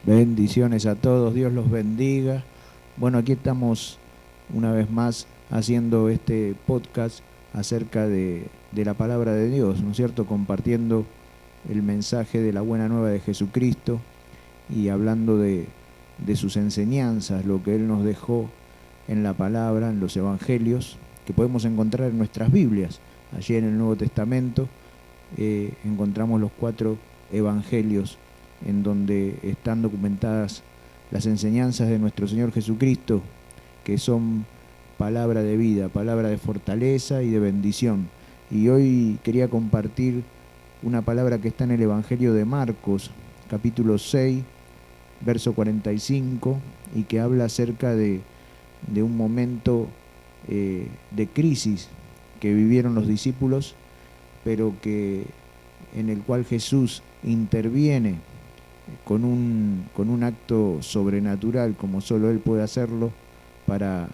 Bendiciones a todos, Dios los bendiga. Bueno, aquí estamos una vez más haciendo este podcast acerca de la palabra de Dios, ¿no es cierto? Compartiendo el mensaje de la buena nueva de Jesucristo y hablando de sus enseñanzas, lo que Él nos dejó en la palabra, en los evangelios, que podemos encontrar en nuestras Biblias. Allí en el Nuevo Testamento encontramos los 4 evangelios en donde están documentadas las enseñanzas de nuestro Señor Jesucristo, que son palabra de vida, palabra de fortaleza y de bendición. Y hoy quería compartir una palabra que está en el Evangelio de Marcos, capítulo 6, verso 45, y que habla acerca de un momento de crisis que vivieron los discípulos, pero en el cual Jesús interviene con un acto sobrenatural, como solo Él puede hacerlo, para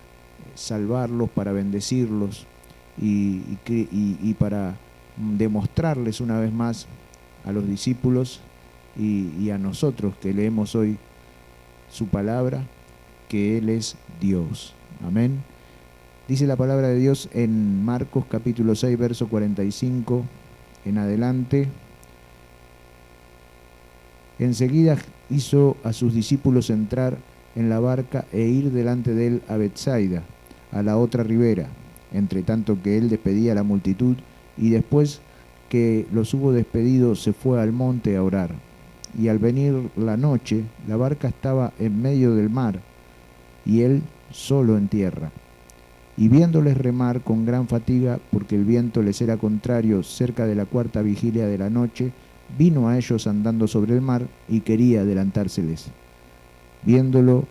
salvarlos, para bendecirlos y para demostrarles una vez más a los discípulos y a nosotros que leemos hoy su palabra, que Él es Dios. Amén. Dice la palabra de Dios en Marcos capítulo 6, verso 45 en adelante. Enseguida hizo a sus discípulos entrar en la barca e ir delante de él a Betsaida, a la otra ribera, entre tanto que él despedía a la multitud, y después que los hubo despedido se fue al monte a orar. Y al venir la noche, la barca estaba en medio del mar, y él solo en tierra. Y viéndoles remar con gran fatiga, porque el viento les era contrario, cerca de la 4ª vigilia de la noche, vino a ellos andando sobre el mar y quería adelantárseles. Viéndolo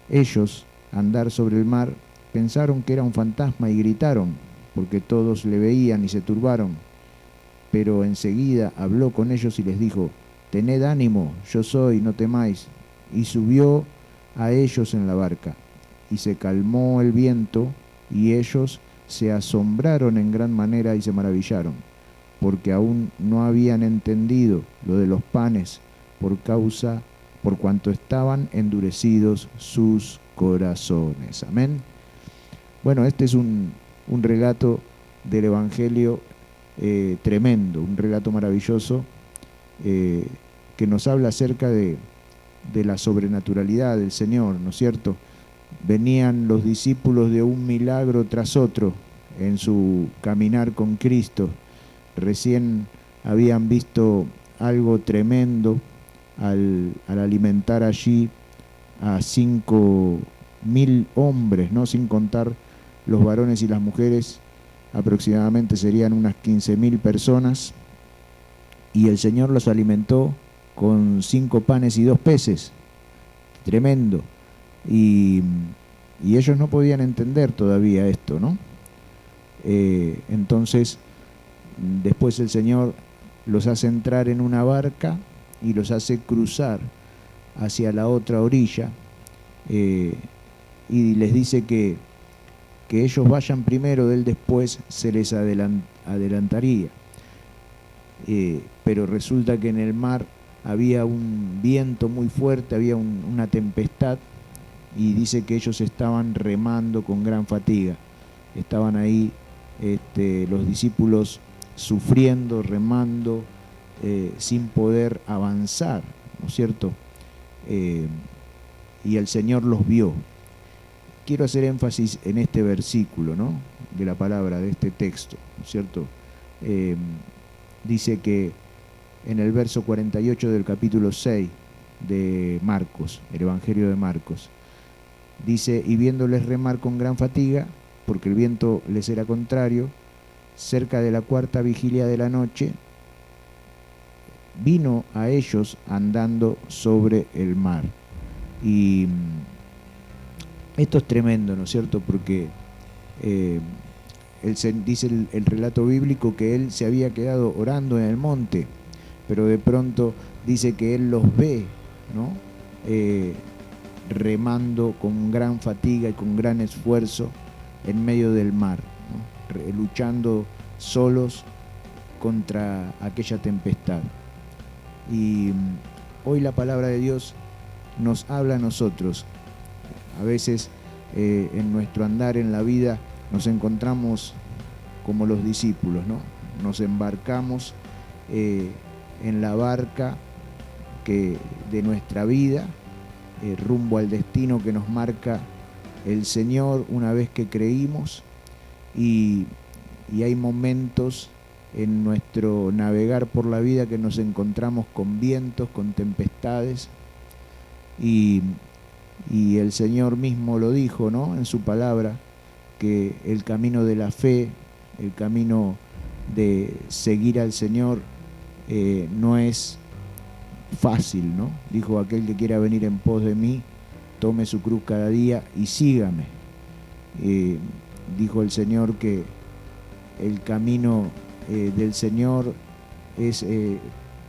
ellos andar sobre el mar, pensaron que era un fantasma y gritaron, porque todos le veían y se turbaron. Pero enseguida habló con ellos y les dijo: «Tened ánimo, yo soy, no temáis». Y subió a ellos en la barca, y se calmó el viento, y ellos se asombraron en gran manera y se maravillaron, porque aún no habían entendido lo de los panes, por cuanto estaban endurecidos sus corazones. Amén. Bueno, este es un relato del Evangelio tremendo, un relato maravilloso que nos habla acerca de la sobrenaturalidad del Señor, ¿no es cierto? Venían los discípulos de un milagro tras otro en su caminar con Cristo. Recién habían visto algo tremendo al alimentar allí a 5.000 hombres, ¿no? Sin contar los varones y las mujeres, aproximadamente serían unas 15.000 personas, y el Señor los alimentó con 5 panes y 2 peces. Tremendo. Y ellos no podían entender todavía esto, ¿no? Entonces, después el Señor los hace entrar en una barca y los hace cruzar hacia la otra orilla, y les dice que ellos vayan primero, él después se les adelantaría. Pero resulta que en el mar había un viento muy fuerte, había una tempestad, y dice que ellos estaban remando con gran fatiga. Estaban ahí los discípulos sufriendo, remando, sin poder avanzar, ¿no es cierto? Y el Señor los vio. Quiero hacer énfasis en este versículo, ¿no?, de la palabra, de este texto, ¿no es cierto? Dice que en el verso 48 del capítulo 6 de Marcos, el Evangelio de Marcos, dice: «Y viéndoles remar con gran fatiga, porque el viento les era contrario, cerca de la 4ª vigilia de la noche, vino a ellos andando sobre el mar». Y esto es tremendo, ¿no es cierto? Porque dice el relato bíblico que él se había quedado orando en el monte, pero de pronto dice que él los ve, ¿no? Remando con gran fatiga y con gran esfuerzo en medio del mar, ¿no? Luchando solos contra aquella tempestad. Y hoy la palabra de Dios nos habla a nosotros. A veces en nuestro andar en la vida nos encontramos como los discípulos, ¿no? Nos embarcamos en la barca de nuestra vida, rumbo al destino que nos marca el Señor una vez que creímos, y hay momentos en nuestro navegar por la vida que nos encontramos con vientos, con tempestades, y el Señor mismo lo dijo, ¿no?, en su palabra, que el camino de la fe, el camino de seguir al Señor no es fácil, ¿no? Dijo: aquel que quiera venir en pos de mí, tome su cruz cada día y sígame. Dijo el Señor que el camino del Señor es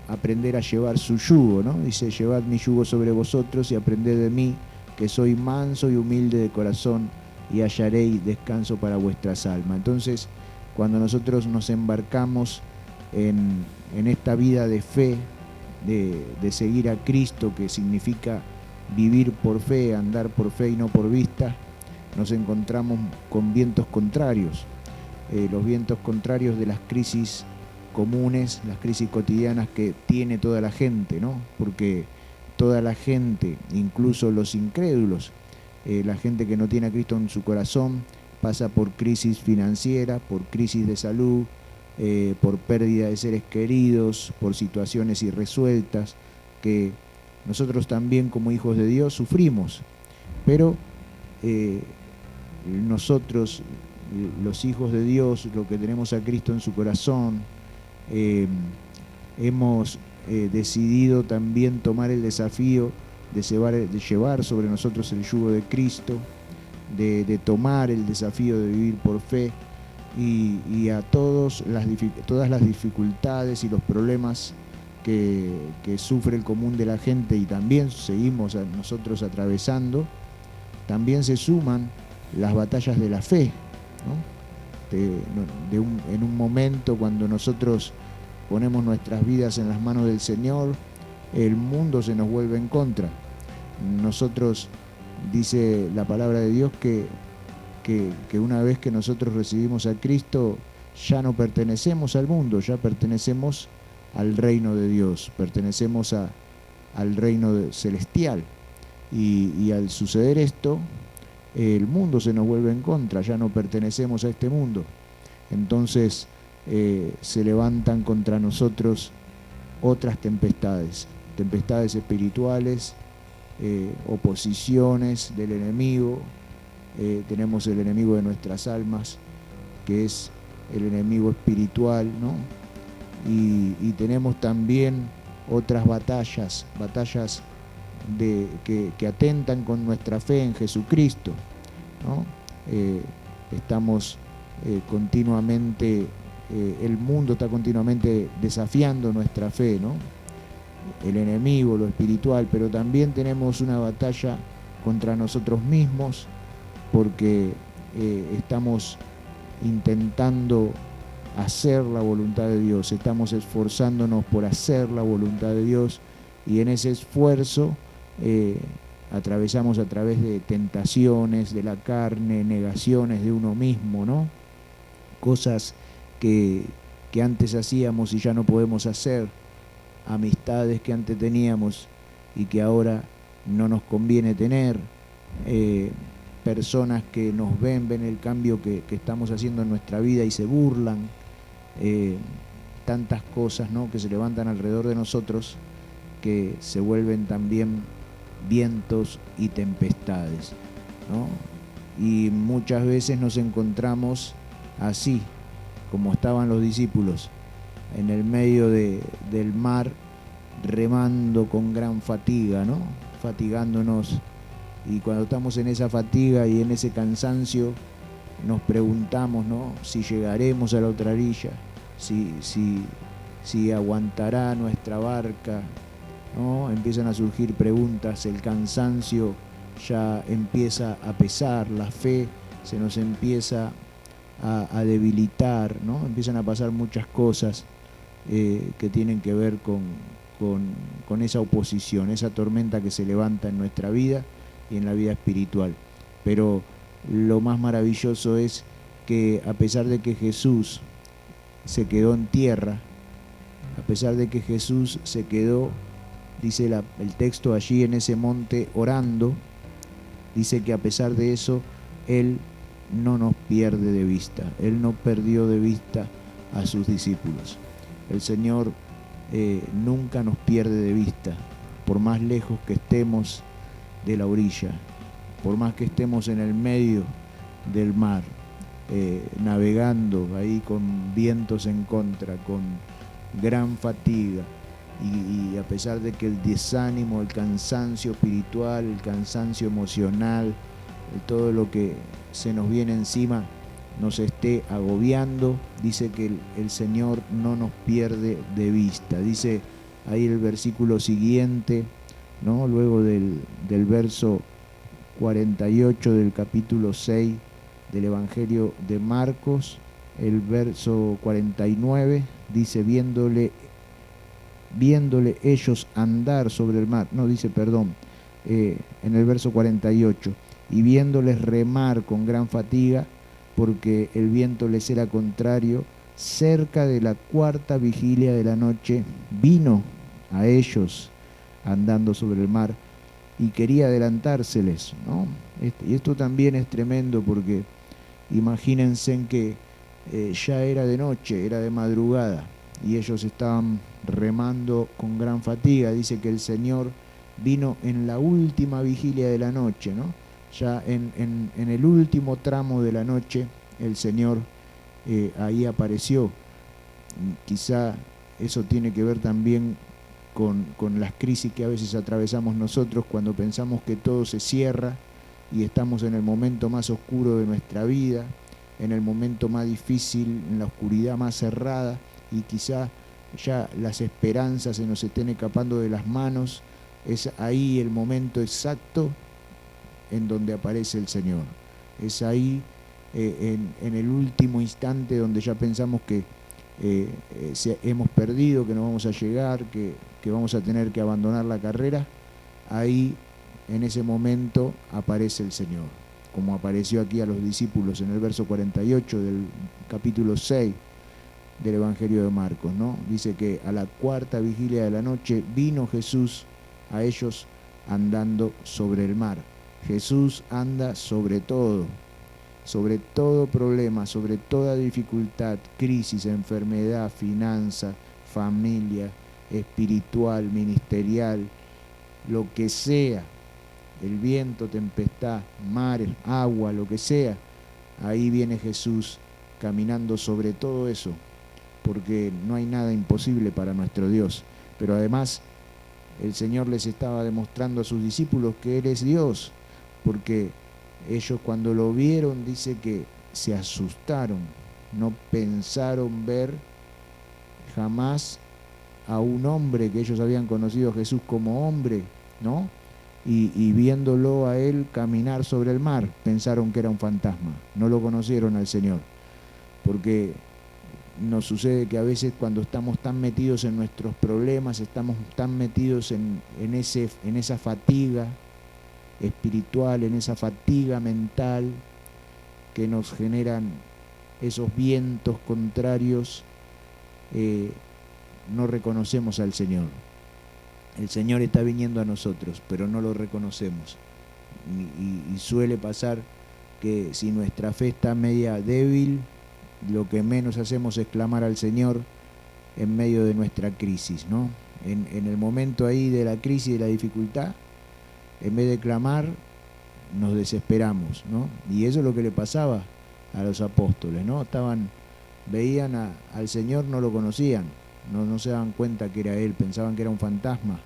aprender a llevar su yugo, ¿no? Dice: llevad mi yugo sobre vosotros y aprended de mí, que soy manso y humilde de corazón, y hallaréis descanso para vuestras almas. Entonces, cuando nosotros nos embarcamos en esta vida de fe, de seguir a Cristo, que significa vivir por fe, andar por fe y no por vista, nos encontramos con vientos contrarios, los vientos contrarios de las crisis comunes, las crisis cotidianas que tiene toda la gente, ¿no? Porque toda la gente, incluso los incrédulos, la gente que no tiene a Cristo en su corazón, pasa por crisis financieras, por crisis de salud, por pérdida de seres queridos, por situaciones irresueltas, que nosotros también como hijos de Dios sufrimos. Pero nosotros, los hijos de Dios, los que tenemos a Cristo en su corazón, hemos decidido también tomar el desafío de llevar sobre nosotros el yugo de Cristo, de tomar el desafío de vivir por fe, y a todas las dificultades y los problemas que sufre el común de la gente, y también seguimos nosotros atravesando, también se suman las batallas de la fe, ¿no? En un momento cuando nosotros ponemos nuestras vidas en las manos del Señor, el mundo se nos vuelve en contra. Nosotros, dice la palabra de Dios, que una vez que nosotros recibimos a Cristo, ya no pertenecemos al mundo, ya pertenecemos al reino de Dios, pertenecemos al reino celestial. Y al suceder esto, el mundo se nos vuelve en contra, ya no pertenecemos a este mundo. Entonces se levantan contra nosotros otras tempestades espirituales, oposiciones del enemigo. Tenemos el enemigo de nuestras almas, que es el enemigo espiritual, ¿no? Y tenemos también otras batallas que atentan con nuestra fe en Jesucristo, ¿no? Estamos continuamente, el mundo está continuamente desafiando nuestra fe, ¿no? El enemigo, lo espiritual, pero también tenemos una batalla contra nosotros mismos, porque estamos intentando hacer la voluntad de Dios, estamos esforzándonos por hacer la voluntad de Dios, y en ese esfuerzo atravesamos a través de tentaciones de la carne, negaciones de uno mismo, ¿no? Cosas que antes hacíamos y ya no podemos hacer, amistades que antes teníamos y que ahora no nos conviene tener, personas que nos ven el cambio que estamos haciendo en nuestra vida y se burlan, tantas cosas, ¿no?, que se levantan alrededor de nosotros, que se vuelven también vientos y tempestades, ¿no? Y muchas veces nos encontramos así, como estaban los discípulos, en el medio del mar, remando con gran fatiga, ¿no?, fatigándonos. Y cuando estamos en esa fatiga y en ese cansancio, nos preguntamos, ¿no?, si llegaremos a la otra orilla, si aguantará nuestra barca, ¿no? Empiezan a surgir preguntas, el cansancio ya empieza a pesar, la fe se nos empieza a debilitar, ¿no? Empiezan a pasar muchas cosas que tienen que ver con con esa oposición, esa tormenta que se levanta en nuestra vida y en la vida espiritual. Pero lo más maravilloso es que a pesar de que Jesús se quedó en tierra, a pesar de que Jesús se quedó, dice el texto, allí en ese monte orando, dice que a pesar de eso, Él no nos pierde de vista. Él no perdió de vista a sus discípulos. El Señor nunca nos pierde de vista, por más lejos que estemos de la orilla, por más que estemos en el medio del mar, navegando ahí con vientos en contra, con gran fatiga, y a pesar de que el desánimo, el cansancio espiritual, el cansancio emocional, todo lo que se nos viene encima nos esté agobiando, dice que el Señor no nos pierde de vista. Dice ahí el versículo siguiente, ¿no? Luego del verso 48 del capítulo 6 del Evangelio de Marcos, el verso 49, dice, viéndole ellos andar sobre el mar, no, dice, perdón, en el verso 48, y viéndoles remar con gran fatiga, porque el viento les era contrario, cerca de la cuarta vigilia de la noche, vino a ellos andando sobre el mar y quería adelantárseles, ¿no? Y esto también es tremendo, porque imagínense en que ya era de noche, era de madrugada, y ellos estaban remando con gran fatiga. Dice que el Señor vino en la última vigilia de la noche, ¿no? Ya en el último tramo de la noche, el Señor ahí apareció. Quizá eso tiene que ver también con las crisis que a veces atravesamos nosotros, cuando pensamos que todo se cierra y estamos en el momento más oscuro de nuestra vida, en el momento más difícil, en la oscuridad más cerrada, y quizá ya las esperanzas se nos estén escapando de las manos. Es ahí el momento exacto en donde aparece el Señor. Es ahí en el último instante donde ya pensamos que hemos perdido, que no vamos a llegar, que vamos a tener que abandonar la carrera. Ahí en ese momento aparece el Señor, como apareció aquí a los discípulos en el verso 48 del capítulo 6 del Evangelio de Marcos, ¿no? Dice que a la cuarta vigilia de la noche vino Jesús a ellos andando sobre el mar. Jesús anda sobre todo problema, sobre toda dificultad, crisis, enfermedad, finanza, familia, espiritual, ministerial, lo que sea, el viento, tempestad, mar, agua, lo que sea. Ahí viene Jesús caminando sobre todo eso, porque no hay nada imposible para nuestro Dios. Pero además el Señor les estaba demostrando a sus discípulos que Él es Dios, porque ellos cuando lo vieron, dice que se asustaron, no pensaron ver jamás a un hombre que ellos habían conocido a Jesús como hombre, ¿no? Y viéndolo a Él caminar sobre el mar, pensaron que era un fantasma, no lo conocieron al Señor, porque nos sucede que a veces cuando estamos tan metidos en nuestros problemas, estamos tan metidos en esa fatiga espiritual, en esa fatiga mental que nos generan esos vientos contrarios, no reconocemos al Señor. El Señor está viniendo a nosotros, pero no lo reconocemos. Y suele pasar que si nuestra fe está media débil, lo que menos hacemos es clamar al Señor en medio de nuestra crisis, ¿no? En el momento ahí de la crisis, de la dificultad, en vez de clamar, nos desesperamos, ¿no? Y eso es lo que le pasaba a los apóstoles, ¿no? Veían al Señor, no lo conocían, no se daban cuenta que era Él, pensaban que era un fantasma.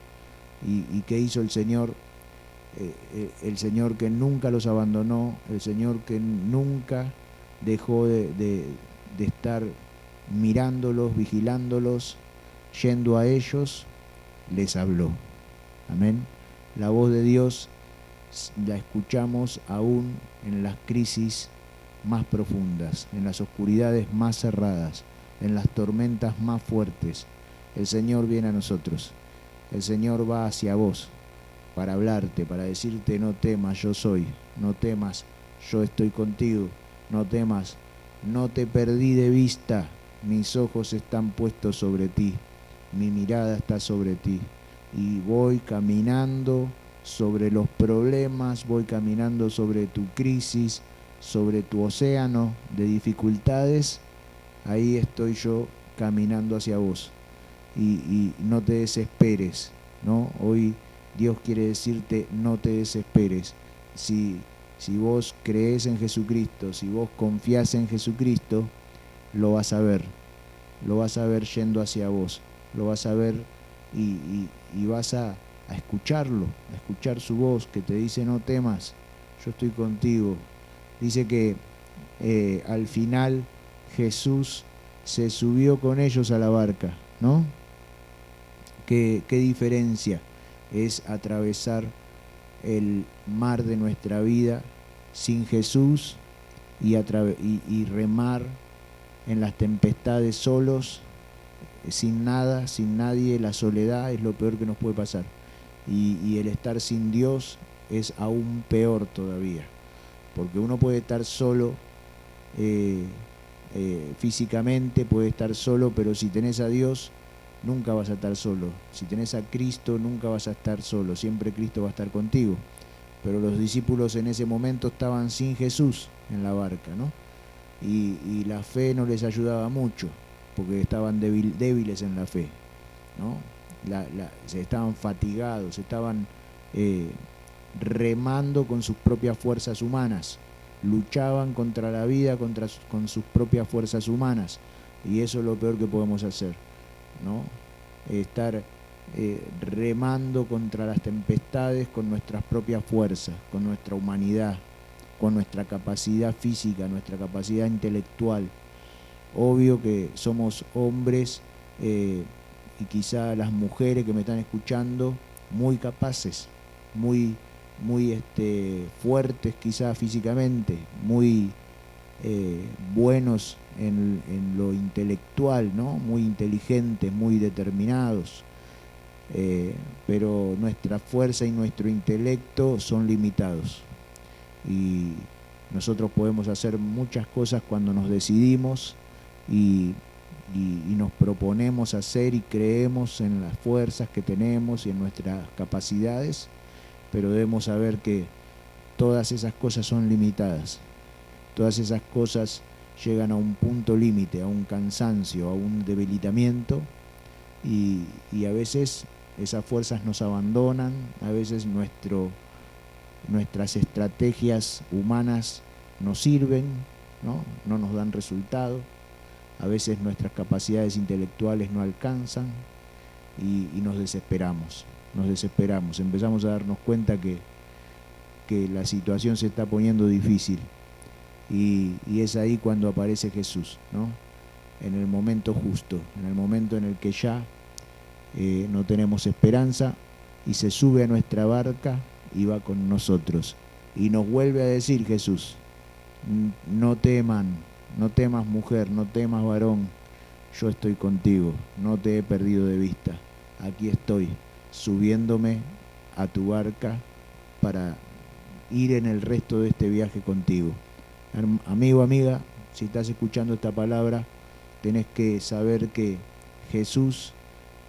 ¿Y qué hizo el Señor? El Señor que nunca los abandonó, el Señor que nunca dejó de estar mirándolos, vigilándolos, yendo a ellos, les habló. Amén. La voz de Dios la escuchamos aún en las crisis más profundas, en las oscuridades más cerradas, en las tormentas más fuertes. El Señor viene a nosotros El Señor va hacia vos para hablarte, para decirte: no temas, yo soy, no temas, yo estoy contigo, no temas, no te perdí de vista, mis ojos están puestos sobre ti, mi mirada está sobre ti, y voy caminando sobre los problemas, voy caminando sobre tu crisis, sobre tu océano de dificultades. Ahí estoy yo caminando hacia vos, y no te desesperes, ¿no? Hoy Dios quiere decirte: no te desesperes. Si vos crees en Jesucristo, si vos confías en Jesucristo, lo vas a ver yendo hacia vos, lo vas a ver, y vas a escucharlo, a escuchar su voz que te dice: no temas, yo estoy contigo. Dice que al final Jesús se subió con ellos a la barca, ¿no? ¿Qué diferencia es atravesar el mar de nuestra vida sin Jesús y remar en las tempestades solos, sin nada, sin nadie? La soledad es lo peor que nos puede pasar. Y el estar sin Dios es aún peor todavía, porque uno puede estar solo físicamente, puede estar solo, pero si tenés a Dios, nunca vas a estar solo. Si tenés a Cristo, nunca vas a estar solo, siempre Cristo va a estar contigo. Pero los discípulos en ese momento estaban sin Jesús en la barca, ¿no? Y la fe no les ayudaba mucho, porque estaban débiles en la fe, ¿no? Se estaban fatigados, estaban remando con sus propias fuerzas humanas, luchaban contra la vida con sus propias fuerzas humanas, y eso es lo peor que podemos hacer, ¿no? Estar remando contra las tempestades con nuestras propias fuerzas, con nuestra humanidad, con nuestra capacidad física, nuestra capacidad intelectual. Obvio que somos hombres, y quizá las mujeres que me están escuchando, muy capaces, muy fuertes quizá físicamente, muy buenos en lo intelectual, ¿no? Muy inteligentes, muy determinados, pero nuestra fuerza y nuestro intelecto son limitados, y nosotros podemos hacer muchas cosas cuando nos decidimos y nos proponemos hacer, y creemos en las fuerzas que tenemos y en nuestras capacidades, pero debemos saber que todas esas cosas son limitadas. Todas esas cosas llegan a un punto límite, a un cansancio, a un debilitamiento, y a veces esas fuerzas nos abandonan, a veces nuestras estrategias humanas no sirven, no nos dan resultado, a veces nuestras capacidades intelectuales no alcanzan, y nos desesperamos, empezamos a darnos cuenta que la situación se está poniendo difícil, y es ahí cuando aparece Jesús, ¿no? En el momento justo, en el momento en el que ya no tenemos esperanza, y se sube a nuestra barca y va con nosotros, y nos vuelve a decir Jesús: no temas mujer, no temas varón, yo estoy contigo, no te he perdido de vista, aquí estoy, subiéndome a tu barca para ir en el resto de este viaje contigo. Amigo, amiga, si estás escuchando esta palabra, tenés que saber que Jesús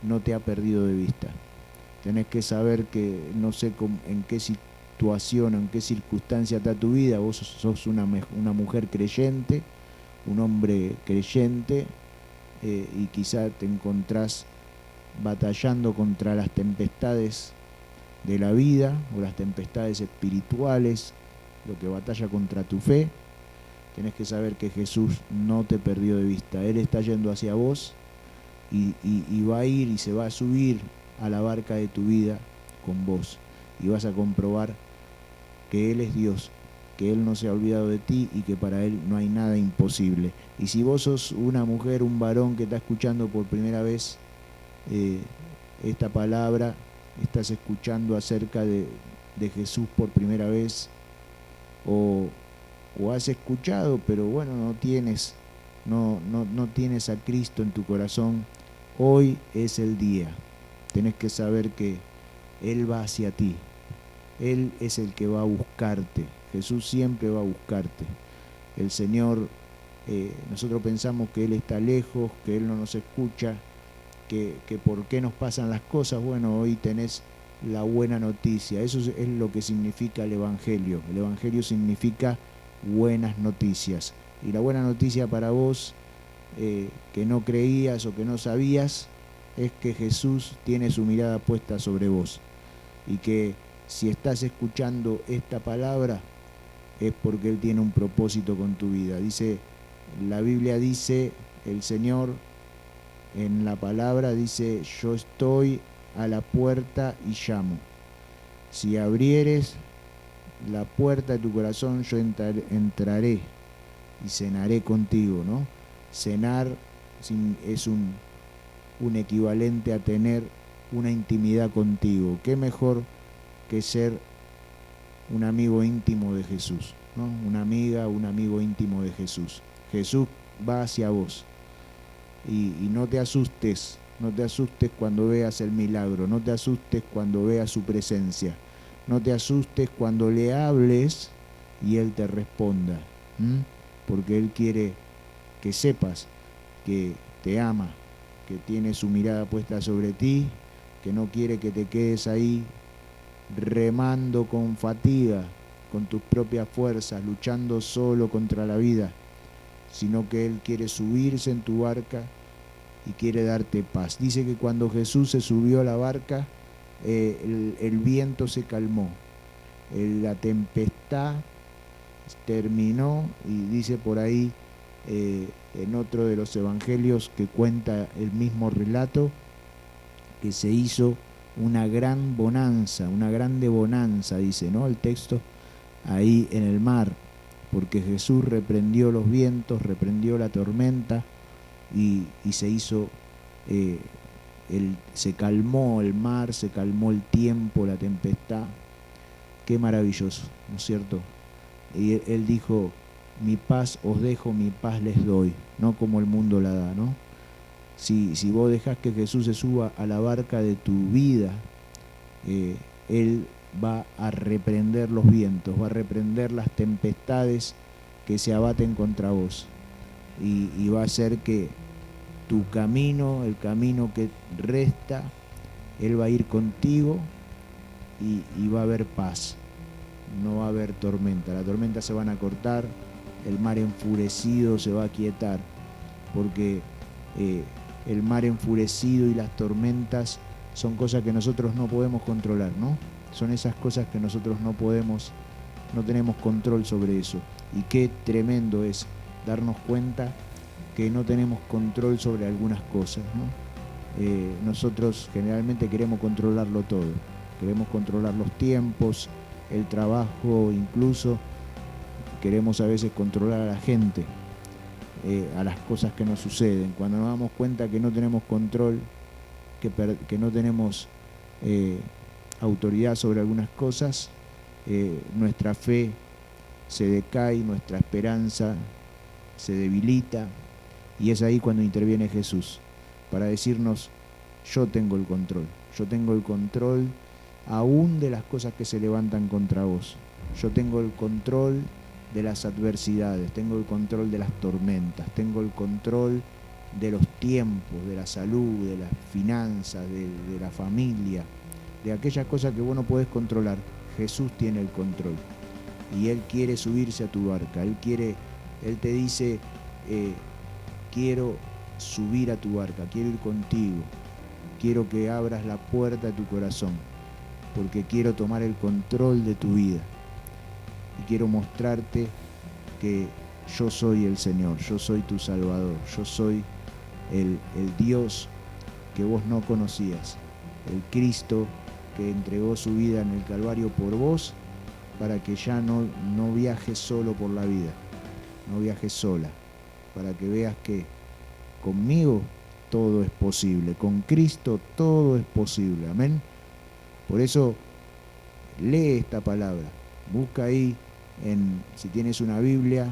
no te ha perdido de vista. Tenés que saber que no sé en qué situación, en qué circunstancia está tu vida. Vos sos una mujer creyente, un hombre creyente, y quizá te encontrás batallando contra las tempestades de la vida, o las tempestades espirituales, lo que batalla contra tu fe. Tenés que saber que Jesús no te perdió de vista. Él está yendo hacia vos, y va a ir y se va a subir a la barca de tu vida con vos, y vas a comprobar que Él es Dios, que Él no se ha olvidado de ti, y que para Él no hay nada imposible. Y si vos sos una mujer, un varón que está escuchando por primera vez esta palabra, estás escuchando acerca de Jesús por primera vez, o has escuchado, pero bueno, no tienes a Cristo en tu corazón, hoy es el día. tenés que saber que Él va hacia ti. Él es el que va a buscarte. Jesús siempre va a buscarte. El Señor, nosotros pensamos que Él está lejos, que Él no nos escucha, que por qué nos pasan las cosas. Bueno, hoy tenés la buena noticia. Eso es lo que significa el Evangelio. El Evangelio significa buenas noticias. Y la buena noticia para vos, que no creías o que no sabías, es que Jesús tiene su mirada puesta sobre vos. Y que si estás escuchando esta palabra, es porque Él tiene un propósito con tu vida. La Biblia dice, el Señor en la palabra dice: yo estoy a la puerta y llamo. Si abrieres la puerta de tu corazón, yo entraré y cenaré contigo, ¿no? Cenar es un equivalente a tener una intimidad contigo. ¿Qué mejor que ser un amigo íntimo de Jesús, ¿no? Una amiga, un amigo íntimo de Jesús. Jesús va hacia vos. Y no te asustes cuando veas el milagro, no te asustes cuando veas su presencia, no te asustes cuando le hables y Él te responda, porque Él quiere que sepas que te ama, que tiene su mirada puesta sobre ti, que no quiere que te quedes ahí remando con fatiga, con tus propias fuerzas, luchando solo contra la vida, sino que Él quiere subirse en tu barca y quiere darte paz. Dice que cuando Jesús se subió a la barca, el viento se calmó, la tempestad terminó, y dice por ahí, en otro de los evangelios que cuenta el mismo relato, que se hizo una gran bonanza, una grande bonanza, dice, ¿no? El texto ahí en el mar, porque Jesús reprendió los vientos, reprendió la tormenta, y se hizo, se calmó el mar, se calmó el tiempo, la tempestad. Qué maravilloso, ¿no es cierto? Y Él dijo: mi paz os dejo, mi paz les doy, no como el mundo la da, ¿no? Si vos dejás que Jesús se suba a la barca de tu vida, Él va a reprender los vientos, va a reprender las tempestades que se abaten contra vos, y va a hacer que tu camino, el camino que resta, Él va a ir contigo, y va a haber paz, no va a haber tormenta. Las tormentas se van a cortar, el mar enfurecido se va a aquietar, porque el mar enfurecido y las tormentas son cosas que nosotros no podemos controlar, ¿no? Son esas cosas que nosotros no tenemos control sobre eso. Y qué tremendo es darnos cuenta que no tenemos control sobre algunas cosas, ¿no? Nosotros generalmente queremos controlarlo todo. Queremos controlar los tiempos, el trabajo, incluso queremos a veces controlar a la gente, a las cosas que nos suceden. Cuando nos damos cuenta que no tenemos control, que no tenemos autoridad sobre algunas cosas, nuestra fe se decae, nuestra esperanza se debilita, y es ahí cuando interviene Jesús para decirnos: yo tengo el control aún de las cosas que se levantan contra vos. Yo tengo el control de las adversidades, tengo el control de las tormentas, tengo el control de los tiempos, de la salud, de las finanzas, de la familia, de aquellas cosas que vos no podés controlar. Jesús tiene el control, y Él quiere subirse a tu barca. Él te dice: quiero subir a tu barca, quiero ir contigo, quiero que abras la puerta de tu corazón, porque quiero tomar el control de tu vida, y quiero mostrarte que yo soy el Señor, yo soy tu Salvador, yo soy el Dios que vos no conocías, el Cristo que entregó su vida en el Calvario por vos, para que ya no viajes solo por la vida, no viajes sola, para que veas que conmigo todo es posible, con Cristo todo es posible, amén. Por eso lee esta palabra, busca ahí, si tienes una Biblia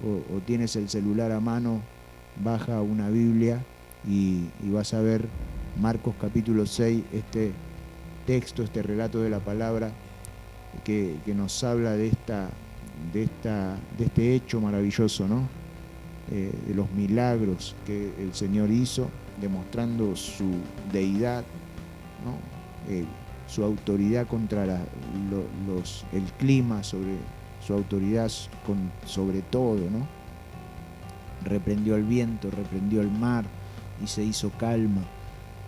o tienes el celular a mano, baja una Biblia, y vas a ver Marcos capítulo 6, este texto, este relato de la palabra que nos habla de este hecho maravilloso, ¿no? De los milagros que el Señor hizo, demostrando su deidad, ¿no? Su autoridad contra el clima, sobre su autoridad sobre todo, ¿no? Reprendió el viento, reprendió el mar y se hizo calma,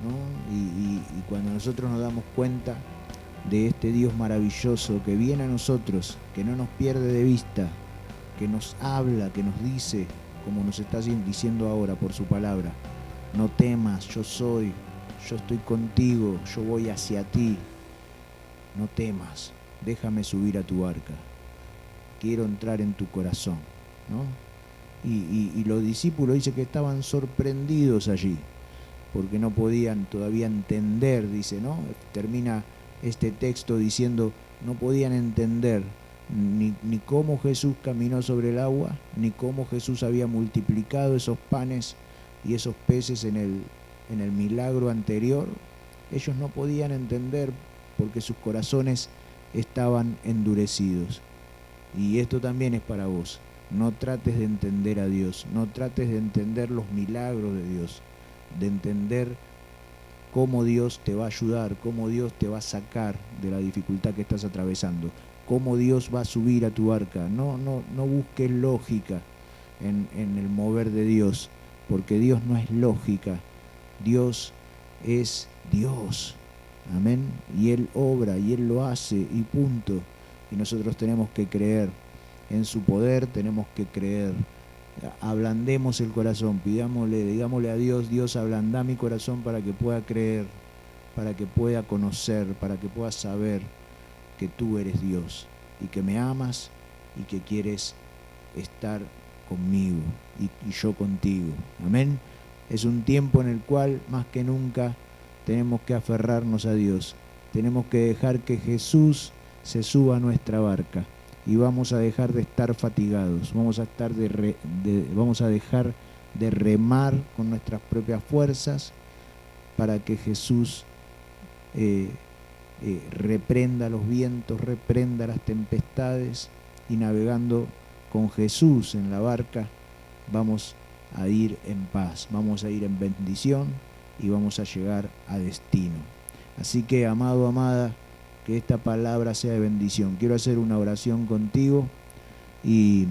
¿no? Y cuando nosotros nos damos cuenta de este Dios maravilloso que viene a nosotros, que no nos pierde de vista, que nos habla, que nos dice, como nos está diciendo ahora por su palabra: no temas, yo estoy contigo, yo voy hacia ti, no temas, déjame subir a tu barca, quiero entrar en tu corazón, ¿no? Y los discípulos dice que estaban sorprendidos allí, porque no podían todavía entender, dice, ¿no? Termina este texto diciendo, no podían entender ni cómo Jesús caminó sobre el agua, ni cómo Jesús había multiplicado esos panes y esos peces en el milagro anterior. Ellos no podían entender porque sus corazones estaban endurecidos. Y esto también es para vos. No trates de entender a Dios, no trates de entender los milagros de Dios, de entender cómo Dios te va a ayudar, cómo Dios te va a sacar de la dificultad que estás atravesando, cómo Dios va a subir a tu barca. No busques lógica en el mover de Dios, porque Dios no es lógica, Dios es Dios, amén, y Él obra y Él lo hace y punto. Y nosotros tenemos que creer en su poder, tenemos que creer. Ablandemos el corazón, digámosle a Dios: Dios, ablanda mi corazón para que pueda creer, para que pueda conocer, para que pueda saber que tú eres Dios y que me amas y que quieres estar conmigo y yo contigo. Amén. Es un tiempo en el cual más que nunca tenemos que aferrarnos a Dios. Tenemos que dejar que Jesús se suba a nuestra barca y vamos a dejar de estar fatigados. Vamos a dejar de remar con nuestras propias fuerzas para que Jesús reprenda los vientos, reprenda las tempestades, y navegando con Jesús en la barca vamos a ir en paz, vamos a ir en bendición y vamos a llegar a destino. Así que, amado, amada, que esta palabra sea de bendición. Quiero hacer una oración contigo y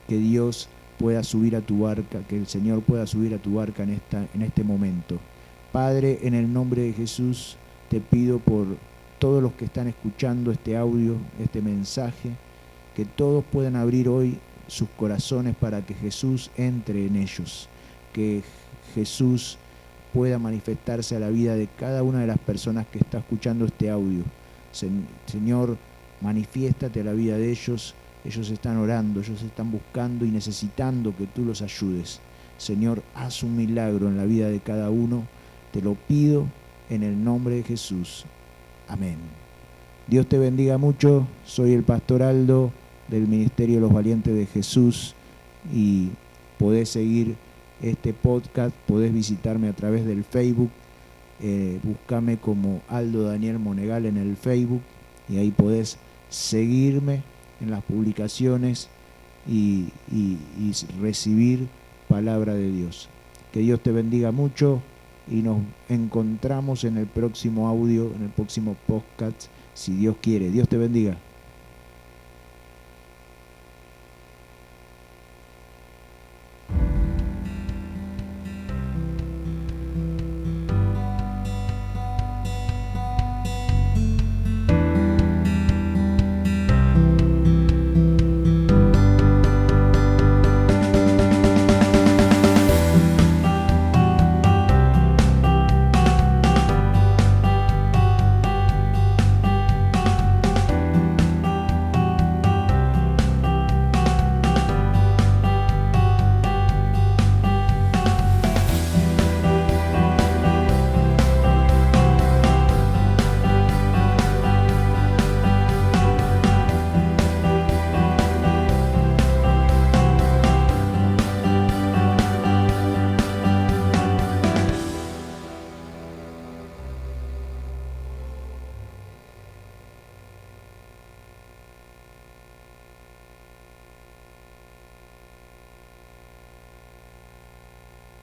que Dios pueda subir a tu barca, que el Señor pueda subir a tu barca en este momento. Padre, en el nombre de Jesús, te pido por todos los que están escuchando este audio, este mensaje, que todos puedan abrir hoy sus corazones para que Jesús entre en ellos, que Jesús pueda manifestarse a la vida de cada una de las personas que está escuchando este audio. Señor, manifiéstate a la vida de ellos. Ellos están orando, ellos están buscando y necesitando que tú los ayudes. Señor, haz un milagro en la vida de cada uno. Te lo pido en el nombre de Jesús. Amén. Dios te bendiga mucho. Soy el pastor Aldo del Ministerio de los Valientes de Jesús y podés seguir este podcast, podés visitarme a través del Facebook. Búscame como Aldo Daniel Monegal en el Facebook y ahí podés seguirme en las publicaciones y recibir palabra de Dios. Que Dios te bendiga mucho y nos encontramos en el próximo audio, en el próximo podcast, si Dios quiere. Dios te bendiga.